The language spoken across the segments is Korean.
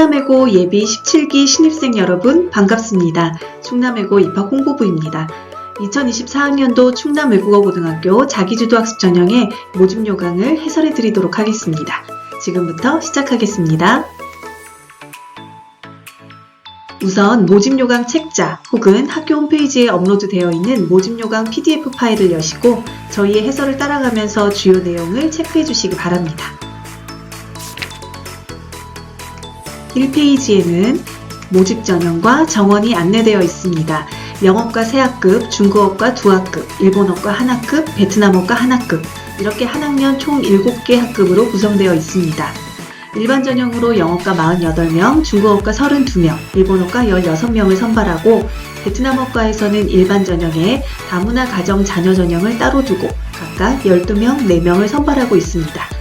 충남외고 예비 17기 신입생 여러분 반갑습니다. 충남외고 입학 홍보부입니다. 2024학년도 충남외국어고등학교 자기주도학습 전형의 모집 요강을 해설해 드리도록 하겠습니다. 지금부터 시작하겠습니다. 우선 모집 요강 책자 혹은 학교 홈페이지에 업로드되어 있는 모집 요강 PDF 파일을 여시고 저희의 해설을 따라가면서 주요 내용을 체크해 주시기 바랍니다. 1페이지에는 모집 전형과 정원이 안내되어 있습니다. 영어과 3학급, 중국어과 2학급, 일본어과 1학급, 베트남어과 1학급 이렇게 한 학년 총 7개 학급으로 구성되어 있습니다. 일반 전형으로 영어과 48명, 중국어과 32명, 일본어과 16명을 선발하고 베트남어과에서는 일반 전형에 다문화 가정 자녀 전형을 따로 두고 각각 12명, 4명을 선발하고 있습니다.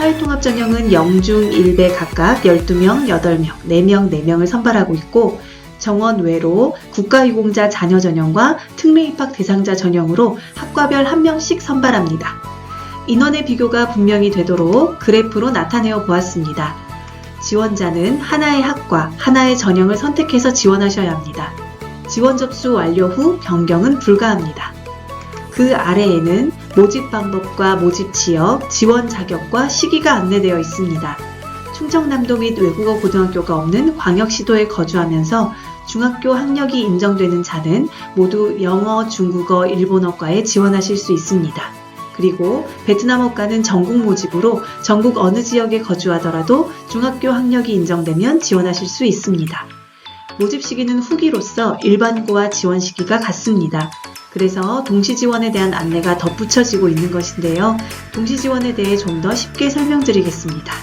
사회통합 전형은 영중, 일배 각각 12명, 8명, 4명, 4명을 선발하고 있고 정원 외로 국가유공자 자녀 전형과 특례입학 대상자 전형으로 학과별 1명씩 선발합니다. 인원의 비교가 분명히 되도록 그래프로 나타내어 보았습니다. 지원자는 하나의 학과, 하나의 전형을 선택해서 지원하셔야 합니다. 지원 접수 완료 후 변경은 불가합니다. 그 아래에는 모집 방법과 모집 지역, 지원 자격과 시기가 안내되어 있습니다. 충청남도 및 외국어 고등학교가 없는 광역시도에 거주하면서 중학교 학력이 인정되는 자는 모두 영어, 중국어, 일본어과에 지원하실 수 있습니다. 그리고 베트남어과는 전국 모집으로 전국 어느 지역에 거주하더라도 중학교 학력이 인정되면 지원하실 수 있습니다. 모집 시기는 후기로서 일반고와 지원 시기가 같습니다. 그래서 동시 지원에 대한 안내가 덧붙여지고 있는 것인데요. 동시 지원에 대해 좀 더 쉽게 설명드리겠습니다.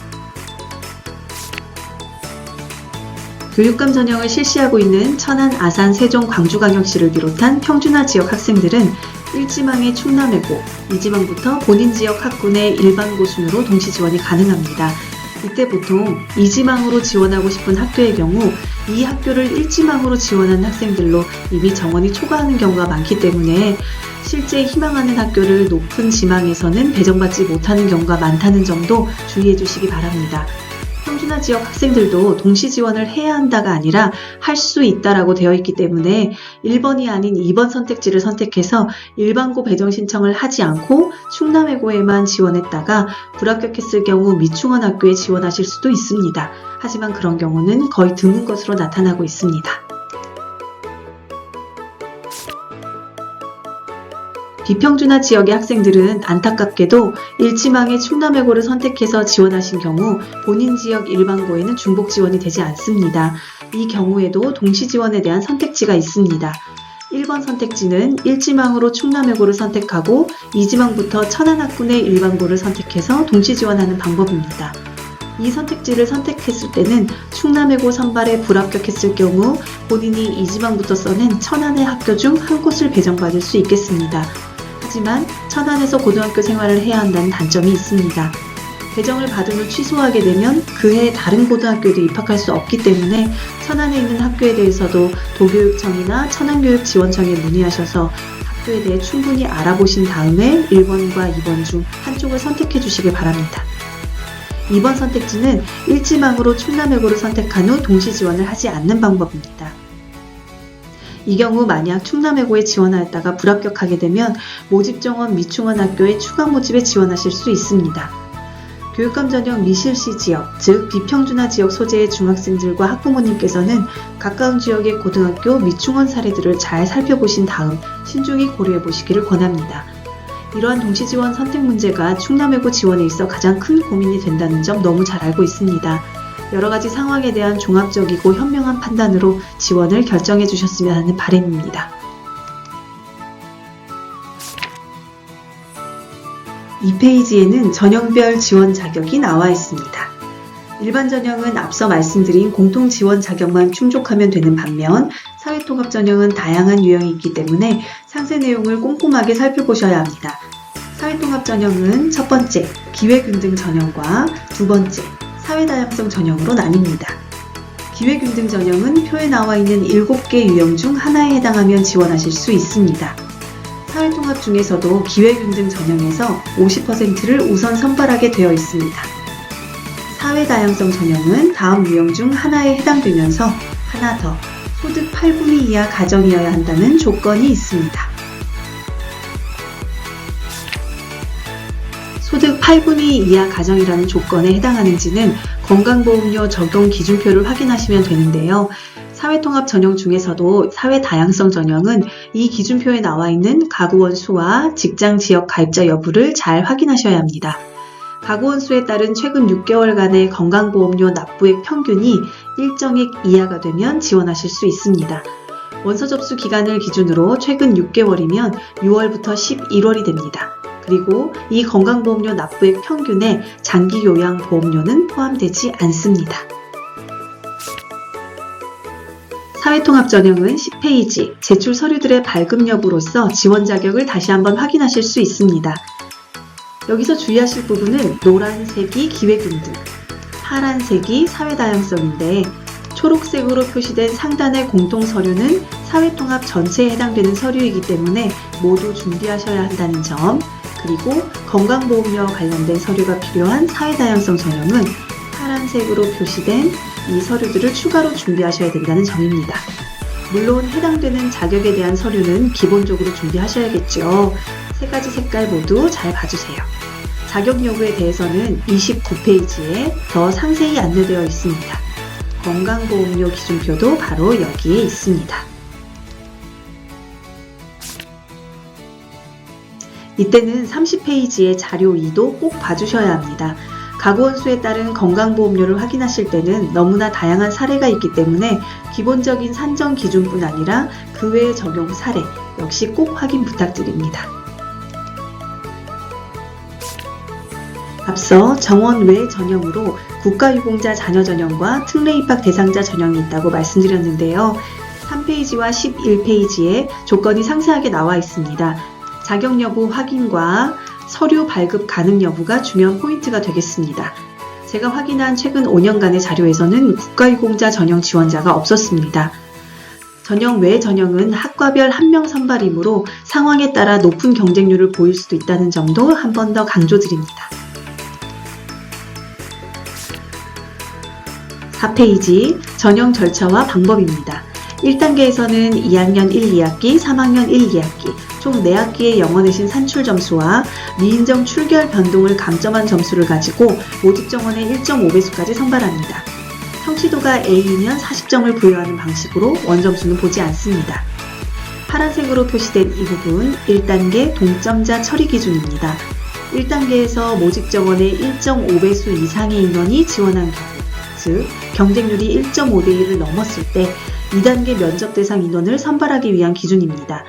교육감 전형을 실시하고 있는 천안, 아산, 세종, 광주광역시를 비롯한 평준화 지역 학생들은 1지망의 충남외고, 2지망부터 본인 지역 학군의 일반고 순으로 동시 지원이 가능합니다. 이때 보통 2지망으로 지원하고 싶은 학교의 경우 이 학교를 1지망으로 지원한 학생들로 이미 정원이 초과하는 경우가 많기 때문에 실제 희망하는 학교를 높은 지망에서는 배정받지 못하는 경우가 많다는 점도 주의해 주시기 바랍니다. 평준화 지역 학생들도 동시 지원을 해야 한다가 아니라 할 수 있다라고 되어 있기 때문에 1번이 아닌 2번 선택지를 선택해서 일반고 배정 신청을 하지 않고 충남외고에만 지원했다가 불합격했을 경우 미충원 학교에 지원하실 수도 있습니다. 하지만 그런 경우는 거의 드문 것으로 나타나고 있습니다. 비평준화 지역의 학생들은 안타깝게도 1지망의 충남외고를 선택해서 지원하신 경우 본인 지역 일반고에는 중복 지원이 되지 않습니다. 이 경우에도 동시 지원에 대한 선택지가 있습니다. 1번 선택지는 1지망으로 충남외고를 선택하고 2지망부터 천안학군의 일반고를 선택해서 동시 지원하는 방법입니다. 이 선택지를 선택했을 때는 충남외고 선발에 불합격했을 경우 본인이 2지망부터 써낸 천안의 학교 중 한 곳을 배정받을 수 있겠습니다. 하지만 천안에서 고등학교 생활을 해야 한다는 단점이 있습니다. 배정을 받은 후 취소하게 되면 그해 다른 고등학교에도 입학할 수 없기 때문에 천안에 있는 학교에 대해서도 도교육청이나 천안교육지원청에 문의하셔서 학교에 대해 충분히 알아보신 다음에 1번과 2번 중 한쪽을 선택해 주시기 바랍니다. 2번 선택지는 1지망으로 충남외고를 선택한 후 동시 지원을 하지 않는 방법입니다. 이 경우 만약 충남외고에 지원하였다가 불합격하게 되면 모집정원 미충원 학교에 추가 모집에 지원하실 수 있습니다. 교육감 전형 미실시 지역, 즉 비평준화 지역 소재의 중학생들과 학부모님께서는 가까운 지역의 고등학교 미충원 사례들을 잘 살펴보신 다음 신중히 고려해 보시기를 권합니다. 이러한 동시 지원 선택 문제가 충남외고 지원에 있어 가장 큰 고민이 된다는 점 너무 잘 알고 있습니다. 여러 가지 상황에 대한 종합적이고 현명한 판단으로 지원을 결정해 주셨으면 하는 바람입니다. 2페이지에는 전형별 지원 자격이 나와 있습니다. 일반 전형은 앞서 말씀드린 공통 지원 자격만 충족하면 되는 반면 사회통합 전형은 다양한 유형이 있기 때문에 상세 내용을 꼼꼼하게 살펴보셔야 합니다. 사회통합 전형은 첫 번째, 기회균등 전형과 두 번째, 사회다양성 전형으로 나뉩니다. 기회균등 전형은 표에 나와 있는 7개 유형 중 하나에 해당하면 지원하실 수 있습니다. 사회통합 중에서도 기회균등 전형에서 50%를 우선 선발하게 되어 있습니다. 사회다양성 전형은 다음 유형 중 하나에 해당되면서 하나 더 소득 8분위 이하 가정이어야 한다는 조건이 있습니다. 소득 8분위 이하 가정이라는 조건에 해당하는지는 건강보험료 적용 기준표를 확인하시면 되는데요. 사회통합 전형 중에서도 사회다양성 전형은 이 기준표에 나와 있는 가구원 수와 직장 지역 가입자 여부를 잘 확인하셔야 합니다. 가구원 수에 따른 최근 6개월간의 건강보험료 납부액 평균이 일정액 이하가 되면 지원하실 수 있습니다. 원서 접수 기간을 기준으로 최근 6개월이면 6월부터 11월이 됩니다. 그리고 이 건강보험료 납부액 평균에 장기요양보험료는 포함되지 않습니다. 사회통합 전형은 10페이지 제출 서류들의 발급 여부로서 지원 자격을 다시 한번 확인하실 수 있습니다. 여기서 주의하실 부분은 노란색이 기회등등, 파란색이 사회다양성인데 초록색으로 표시된 상단의 공통서류는 사회통합 전체에 해당되는 서류이기 때문에 모두 준비하셔야 한다는 점, 그리고 건강보험료와 관련된 서류가 필요한 사회다양성 전형은 파란색으로 표시된 이 서류들을 추가로 준비하셔야 된다는 점입니다. 물론 해당되는 자격에 대한 서류는 기본적으로 준비하셔야겠죠. 세 가지 색깔 모두 잘 봐주세요. 자격 여부에 대해서는 29페이지에 더 상세히 안내되어 있습니다. 건강보험료 기준표도 바로 여기에 있습니다. 이때는 30페이지의 자료 2도 꼭 봐주셔야 합니다. 가구원 수에 따른 건강보험료를 확인하실 때는 너무나 다양한 사례가 있기 때문에 기본적인 산정 기준뿐 아니라 그 외의 적용 사례 역시 꼭 확인 부탁드립니다. 앞서 정원 외 전형으로 국가유공자 자녀 전형과 특례입학 대상자 전형이 있다고 말씀드렸는데요. 3페이지와 11페이지에 조건이 상세하게 나와 있습니다. 자격 여부 확인과 서류 발급 가능 여부가 중요한 포인트가 되겠습니다. 제가 확인한 최근 5년간의 자료에서는 국가유공자 전형 지원자가 없었습니다. 전형 외 전형은 학과별 1명 선발이므로 상황에 따라 높은 경쟁률을 보일 수도 있다는 점도 한 번 더 강조드립니다. 4페이지 전형 절차와 방법입니다. 1단계에서는 2학년 1, 2학기, 3학년 1, 2학기 총 4학기의 영어 내신 산출 점수와 미인정 출결 변동을 감점한 점수를 가지고 모집 정원의 1.5배수까지 선발합니다. 성취도가 A이면 40점을 부여하는 방식으로 원점수는 보지 않습니다. 파란색으로 표시된 이 부분 1단계 동점자 처리 기준입니다. 1단계에서 모집 정원의 1.5배수 이상의 인원이 지원한 경우, 즉 경쟁률이 1.5대1을 넘었을 때 2단계 면접 대상 인원을 선발하기 위한 기준입니다.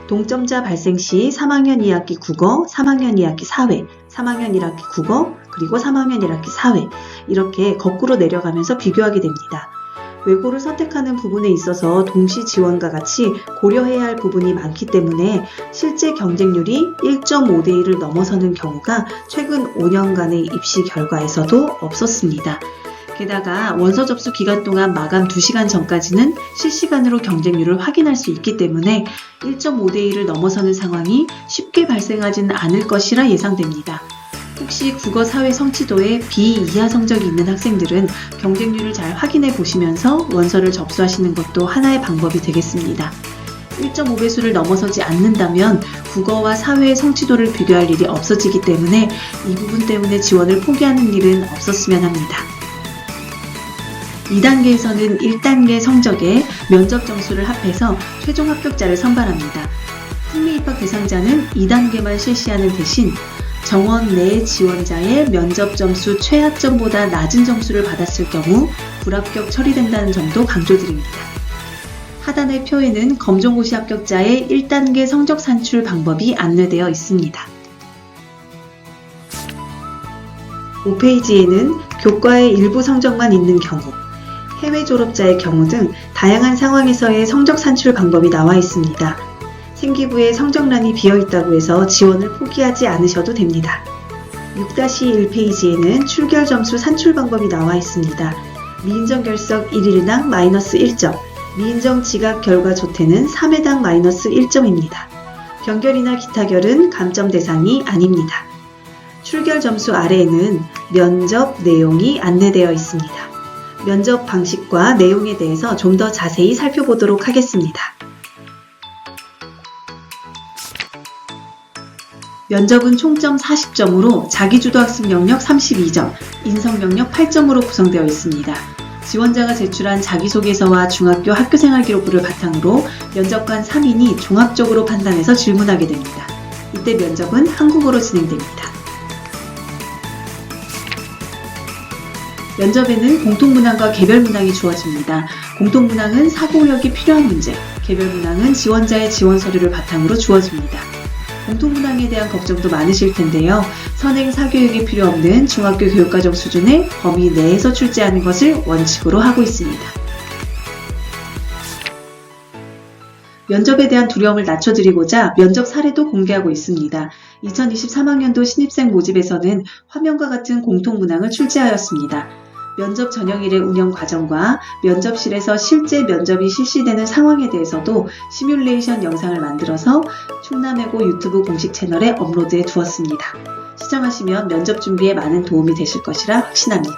동점자 발생 시 3학년 2학기 국어, 3학년 2학기 사회, 3학년 1학기 국어, 그리고 3학년 1학기 사회 이렇게 거꾸로 내려가면서 비교하게 됩니다. 외고를 선택하는 부분에 있어서 동시 지원과 같이 고려해야 할 부분이 많기 때문에 실제 경쟁률이 1.5대1을 넘어서는 경우가 최근 5년간의 입시 결과에서도 없었습니다. 게다가 원서 접수 기간 동안 마감 2시간 전까지는 실시간으로 경쟁률을 확인할 수 있기 때문에 1.5대1을 넘어서는 상황이 쉽게 발생하지는 않을 것이라 예상됩니다. 혹시 국어 사회 성취도에 B 이하 성적이 있는 학생들은 경쟁률을 잘 확인해 보시면서 원서를 접수하시는 것도 하나의 방법이 되겠습니다. 1.5배수를 넘어서지 않는다면 국어와 사회의 성취도를 비교할 일이 없어지기 때문에 이 부분 때문에 지원을 포기하는 일은 없었으면 합니다. 2단계에서는 1단계 성적에 면접 점수를 합해서 최종 합격자를 선발합니다. 특례입학 대상자는 2단계만 실시하는 대신 정원 내 지원자의 면접 점수 최하점보다 낮은 점수를 받았을 경우 불합격 처리된다는 점도 강조드립니다. 하단의 표에는 검정고시 합격자의 1단계 성적 산출 방법이 안내되어 있습니다. 5페이지에는 교과의 일부 성적만 있는 경우, 해외 졸업자의 경우 등 다양한 상황에서의 성적 산출 방법이 나와 있습니다. 생기부에 성적란이 비어있다고 해서 지원을 포기하지 않으셔도 됩니다. 6-1페이지에는 출결 점수 산출 방법이 나와 있습니다. 미인정 결석 1일당 마이너스 1점, 미인정 지각 결과 조퇴는 3회당 마이너스 1점입니다. 변결이나 기타결은 감점 대상이 아닙니다. 출결 점수 아래에는 면접 내용이 안내되어 있습니다. 면접 방식과 내용에 대해서 좀 더 자세히 살펴보도록 하겠습니다. 면접은 총점 40점으로 자기주도 학습 영역 32점, 인성 영역 8점으로 구성되어 있습니다. 지원자가 제출한 자기소개서와 중학교 학교생활 기록부를 바탕으로 면접관 3인이 종합적으로 판단해서 질문하게 됩니다. 이때 면접은 한국어로 진행됩니다. 면접에는 공통문항과 개별문항이 주어집니다. 공통문항은 사고력이 필요한 문제, 개별문항은 지원자의 지원 서류를 바탕으로 주어집니다. 공통문항에 대한 걱정도 많으실 텐데요. 선행 사교육이 필요 없는 중학교 교육과정 수준의 범위 내에서 출제하는 것을 원칙으로 하고 있습니다. 면접에 대한 두려움을 낮춰드리고자 면접 사례도 공개하고 있습니다. 2023학년도 신입생 모집에서는 화면과 같은 공통문항을 출제하였습니다. 면접 전형일의 운영 과정과 면접실에서 실제 면접이 실시되는 상황에 대해서도 시뮬레이션 영상을 만들어서 충남외고 유튜브 공식 채널에 업로드해 두었습니다. 시청하시면 면접 준비에 많은 도움이 되실 것이라 확신합니다.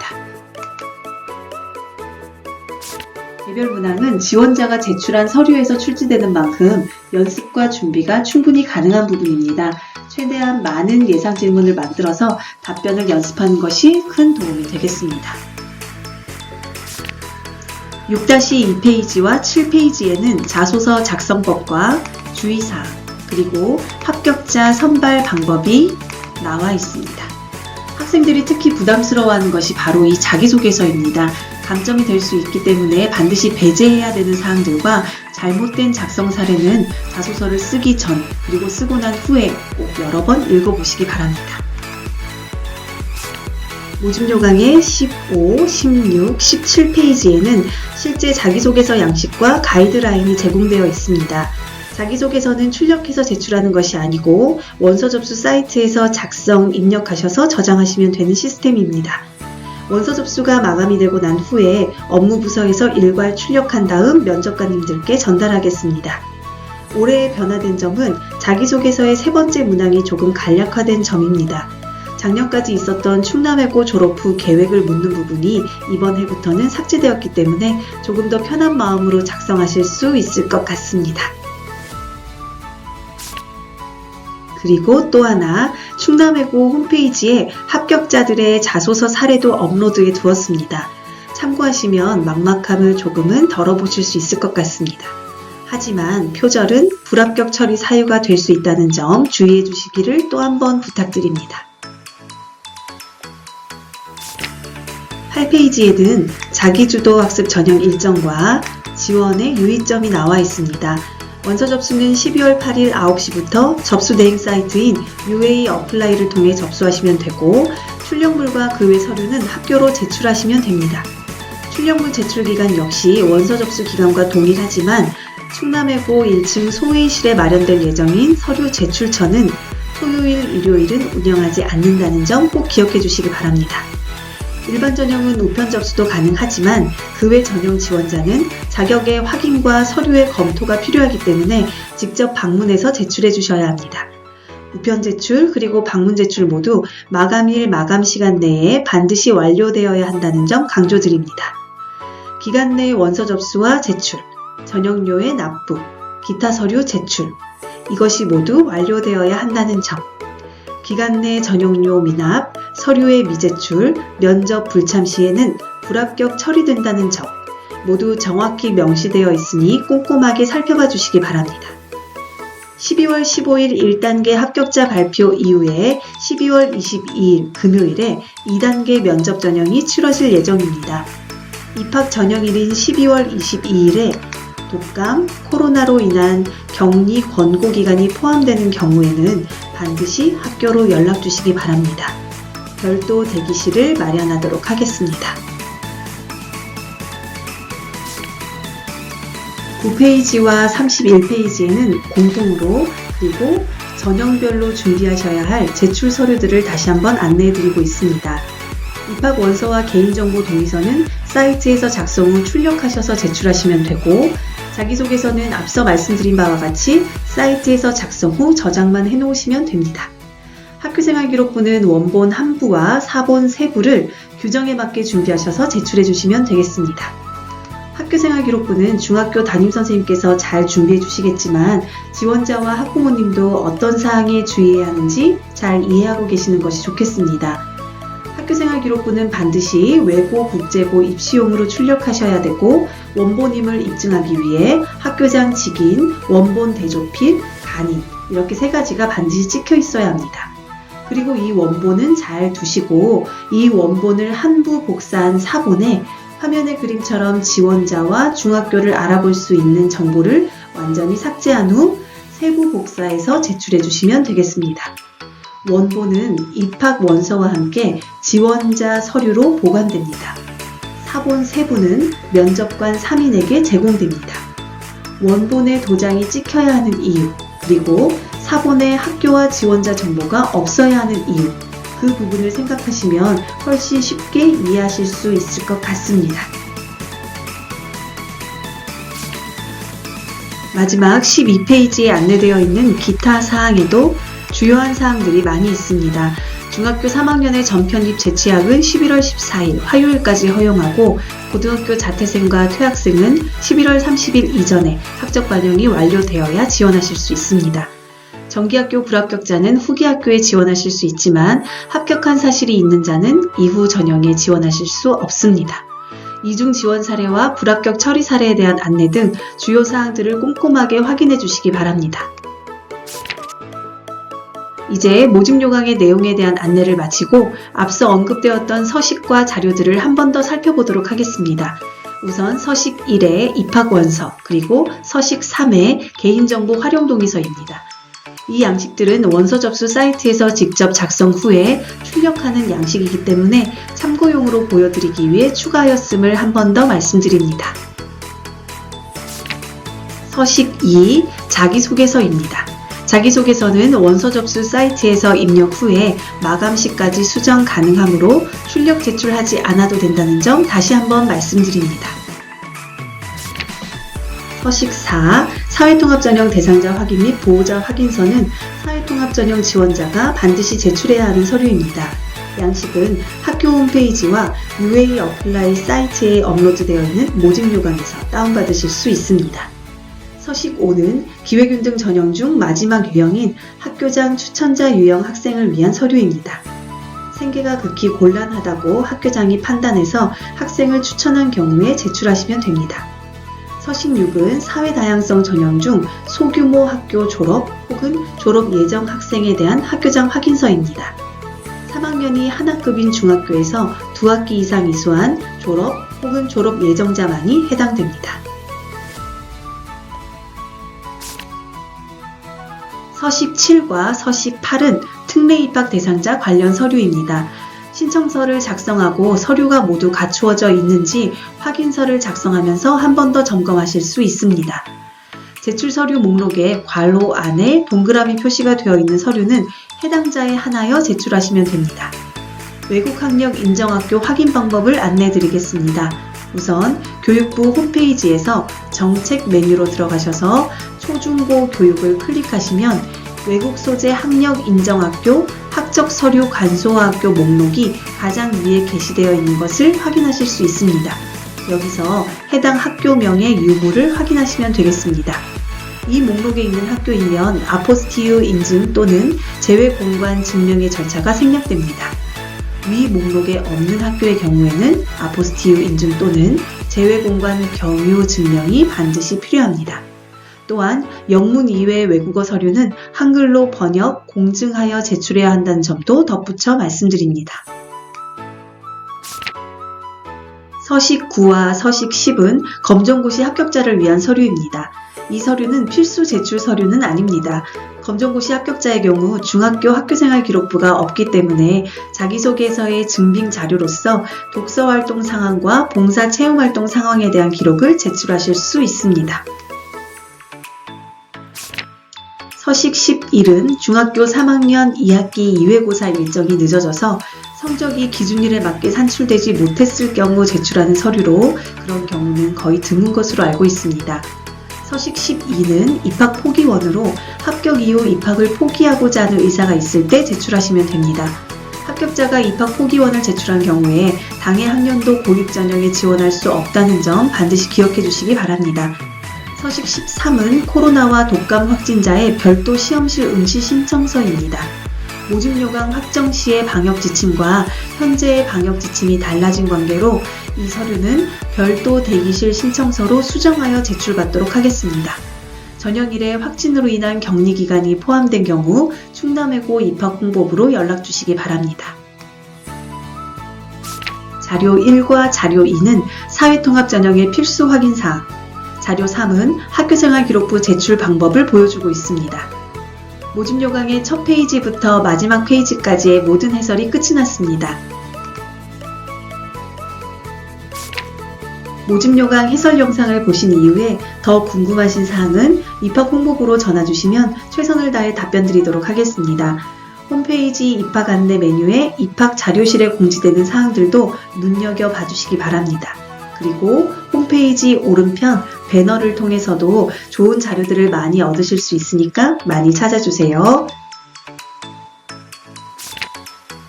개별 문항은 지원자가 제출한 서류에서 출제되는 만큼 연습과 준비가 충분히 가능한 부분입니다. 최대한 많은 예상 질문을 만들어서 답변을 연습하는 것이 큰 도움이 되겠습니다. 6-2페이지와 7페이지에는 자소서 작성법과 주의사항, 그리고 합격자 선발 방법이 나와 있습니다. 학생들이 특히 부담스러워하는 것이 바로 이 자기소개서입니다. 감점이 될 수 있기 때문에 반드시 배제해야 되는 사항들과 잘못된 작성 사례는 자소서를 쓰기 전, 그리고 쓰고 난 후에 꼭 여러 번 읽어보시기 바랍니다. 모집 요강의 15, 16, 17페이지에는 실제 자기소개서 양식과 가이드라인이 제공되어 있습니다. 자기소개서는 출력해서 제출하는 것이 아니고 원서 접수 사이트에서 작성, 입력하셔서 저장하시면 되는 시스템입니다. 원서 접수가 마감이 되고 난 후에 업무 부서에서 일괄 출력한 다음 면접관님들께 전달하겠습니다. 올해 변화된 점은 자기소개서의 세 번째 문항이 조금 간략화된 점입니다. 작년까지 있었던 충남외고 졸업 후 계획을 묻는 부분이 이번 해부터는 삭제되었기 때문에 조금 더 편한 마음으로 작성하실 수 있을 것 같습니다. 그리고 또 하나, 충남외고 홈페이지에 합격자들의 자소서 사례도 업로드해 두었습니다. 참고하시면 막막함을 조금은 덜어보실 수 있을 것 같습니다. 하지만 표절은 불합격 처리 사유가 될 수 있다는 점 주의해 주시기를 또 한 번 부탁드립니다. 8페이지에는 자기주도 학습 전형 일정과 지원의 유의점이 나와 있습니다. 원서 접수는 12월 8일 9시부터 접수 대행 사이트인 UA 어플라이를 통해 접수하시면 되고, 출력물과 그 외 서류는 학교로 제출하시면 됩니다. 출력물 제출 기간 역시 원서 접수 기간과 동일하지만 충남외고 1층 소회의실에 마련될 예정인 서류 제출처는 토요일, 일요일은 운영하지 않는다는 점 꼭 기억해 주시기 바랍니다. 일반 전형은 우편 접수도 가능하지만 그 외 전형 지원자는 자격의 확인과 서류의 검토가 필요하기 때문에 직접 방문해서 제출해 주셔야 합니다. 우편 제출 그리고 방문 제출 모두 마감일 마감 시간 내에 반드시 완료되어야 한다는 점 강조드립니다. 기간 내 원서 접수와 제출, 전형료의 납부, 기타 서류 제출, 이것이 모두 완료되어야 한다는 점, 기간 내 전형료 미납, 서류의 미제출, 면접 불참 시에는 불합격 처리된다는 점 모두 정확히 명시되어 있으니 꼼꼼하게 살펴봐 주시기 바랍니다. 12월 15일 1단계 합격자 발표 이후에 12월 22일 금요일에 2단계 면접 전형이 치러질 예정입니다. 입학 전형일인 12월 22일에 독감, 코로나로 인한 격리 권고 기간이 포함되는 경우에는 반드시 학교로 연락 주시기 바랍니다. 별도 대기실을 마련하도록 하겠습니다. 9페이지와 31페이지에는 공통으로 그리고 전형별로 준비하셔야 할 제출 서류들을 다시 한번 안내해드리고 있습니다. 입학 원서와 개인정보 동의서는 사이트에서 작성 후 출력하셔서 제출하시면 되고, 자기소개서는 앞서 말씀드린 바와 같이 사이트에서 작성 후 저장만 해놓으시면 됩니다. 학교생활기록부는 원본 한 부와 사본 세 부를 규정에 맞게 준비하셔서 제출해 주시면 되겠습니다. 학교생활기록부는 중학교 담임선생님께서 잘 준비해 주시겠지만 지원자와 학부모님도 어떤 사항에 주의해야 하는지 잘 이해하고 계시는 것이 좋겠습니다. 학교생활기록부는 반드시 외고, 국제고 입시용으로 출력하셔야 되고 원본임을 입증하기 위해 학교장 직인, 원본 대조필, 간인 이렇게 세 가지가 반드시 찍혀 있어야 합니다. 그리고 이 원본은 잘 두시고 이 원본을 한 부 복사한 사본에 화면의 그림처럼 지원자와 중학교를 알아볼 수 있는 정보를 완전히 삭제한 후 세부 복사해서 제출해 주시면 되겠습니다. 원본은 입학 원서와 함께 지원자 서류로 보관됩니다. 사본 세부는 면접관 3인에게 제공됩니다. 원본에 도장이 찍혀야 하는 이유, 그리고 사본에 학교와 지원자 정보가 없어야 하는 이유, 그 부분을 생각하시면 훨씬 쉽게 이해하실 수 있을 것 같습니다. 마지막 12페이지에 안내되어 있는 기타 사항에도 주요한 사항들이 많이 있습니다. 중학교 3학년의 전편입 재취학은 11월 14일 화요일까지 허용하고 고등학교 자퇴생과 퇴학생은 11월 30일 이전에 학적 반영이 완료되어야 지원하실 수 있습니다. 정기학교 불합격자는 후기학교에 지원하실 수 있지만 합격한 사실이 있는 자는 이후 전형에 지원하실 수 없습니다. 이중 지원 사례와 불합격 처리 사례에 대한 안내 등 주요 사항들을 꼼꼼하게 확인해 주시기 바랍니다. 이제 모집 요강의 내용에 대한 안내를 마치고 앞서 언급되었던 서식과 자료들을 한 번 더 살펴보도록 하겠습니다. 우선 서식 1의 입학원서, 그리고 서식 3의 개인정보 활용 동의서입니다. 이 양식들은 원서 접수 사이트에서 직접 작성 후에 출력하는 양식이기 때문에 참고용으로 보여드리기 위해 추가하였음을 한 번 더 말씀드립니다. 서식 2, 자기소개서입니다. 자기소개서는 원서 접수 사이트에서 입력 후에 마감시까지 수정 가능하므로 출력 제출하지 않아도 된다는 점 다시 한번 말씀드립니다. 서식 4, 사회통합전형 대상자 확인 및 보호자 확인서는 사회통합전형 지원자가 반드시 제출해야 하는 서류입니다. 양식은 학교 홈페이지와 UA 어플라이 사이트에 업로드되어 있는 모집 요강에서 다운받으실 수 있습니다. 서식 5는 기회균등 전형 중 마지막 유형인 학교장 추천자 유형 학생을 위한 서류입니다. 생계가 극히 곤란하다고 학교장이 판단해서 학생을 추천한 경우에 제출하시면 됩니다. 서식 6은 사회다양성 전형 중 소규모 학교 졸업 혹은 졸업 예정 학생에 대한 학교장 확인서입니다. 3학년이 한 학급인 중학교에서 2학기 이상 이수한 졸업 혹은 졸업 예정자만이 해당됩니다. 서식 7과 서식 8은 특례 입학 대상자 관련 서류입니다. 신청서를 작성하고 서류가 모두 갖추어져 있는지 확인서를 작성하면서 한 번 더 점검하실 수 있습니다. 제출 서류 목록에 괄호 안에 동그라미 표시가 되어 있는 서류는 해당자에 한하여 제출하시면 됩니다. 외국 학력 인정학교 확인 방법을 안내 드리겠습니다. 우선 교육부 홈페이지에서 정책 메뉴로 들어가셔서 초중고 교육을 클릭하시면 외국 소재 학력 인정학교 학적 서류 간소화학교 목록이 가장 위에 게시되어 있는 것을 확인하실 수 있습니다. 여기서 해당 학교명의 유무를 확인하시면 되겠습니다. 이 목록에 있는 학교이면 아포스티유 인증 또는 재외공관 증명의 절차가 생략됩니다. 위 목록에 없는 학교의 경우에는 아포스티유 인증 또는 재외공관 경유 증명이 반드시 필요합니다. 또한 영문 이외의 외국어 서류는 한글로 번역, 공증하여 제출해야 한다는 점도 덧붙여 말씀드립니다. 서식 9와 서식 10은 검정고시 합격자를 위한 서류입니다. 이 서류는 필수 제출 서류는 아닙니다. 검정고시 합격자의 경우 중학교 학교생활기록부가 없기 때문에 자기소개서의 증빙 자료로서 독서활동 상황과 봉사 체험활동 상황에 대한 기록을 제출하실 수 있습니다. 서식 11은 중학교 3학년 2학기 2회고사 일정이 늦어져서 성적이 기준일에 맞게 산출되지 못했을 경우 제출하는 서류로 그런 경우는 거의 드문 것으로 알고 있습니다. 서식 12는 입학 포기원으로 합격 이후 입학을 포기하고자 하는 의사가 있을 때 제출하시면 됩니다. 합격자가 입학 포기원을 제출한 경우에 당해 학년도 공립 전형에 지원할 수 없다는 점 반드시 기억해 주시기 바랍니다. 서식 13은 코로나와 독감 확진자의 별도 시험실 응시 신청서입니다. 모집 요강 확정 시의 방역 지침과 현재의 방역 지침이 달라진 관계로 이 서류는 별도 대기실 신청서로 수정하여 제출받도록 하겠습니다. 전형일에 확진으로 인한 격리 기간이 포함된 경우 충남외고 입학홍보부로 연락 주시기 바랍니다. 자료 1과 자료 2는 사회통합 전형의 필수 확인 사항, 자료 3은 학교생활기록부 제출 방법을 보여주고 있습니다. 모집 요강의 첫 페이지부터 마지막 페이지까지의 모든 해설이 끝이 났습니다. 모집 요강 해설 영상을 보신 이후에 더 궁금하신 사항은 입학홍보부로 전화주시면 최선을 다해 답변 드리도록 하겠습니다. 홈페이지 입학 안내 메뉴에 입학 자료실에 공지되는 사항들도 눈여겨봐 주시기 바랍니다. 그리고 홈페이지 오른편 배너를 통해서도 좋은 자료들을 많이 얻으실 수 있으니까 많이 찾아주세요.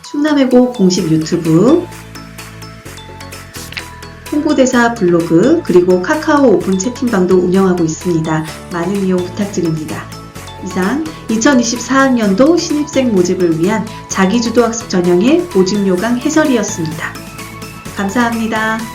충남외고 공식 유튜브, 홍보대사 블로그, 그리고 카카오 오픈 채팅방도 운영하고 있습니다. 많은 이용 부탁드립니다. 이상 2024학년도 신입생 모집을 위한 자기주도 학습 전형의 모집 요강 해설이었습니다. 감사합니다.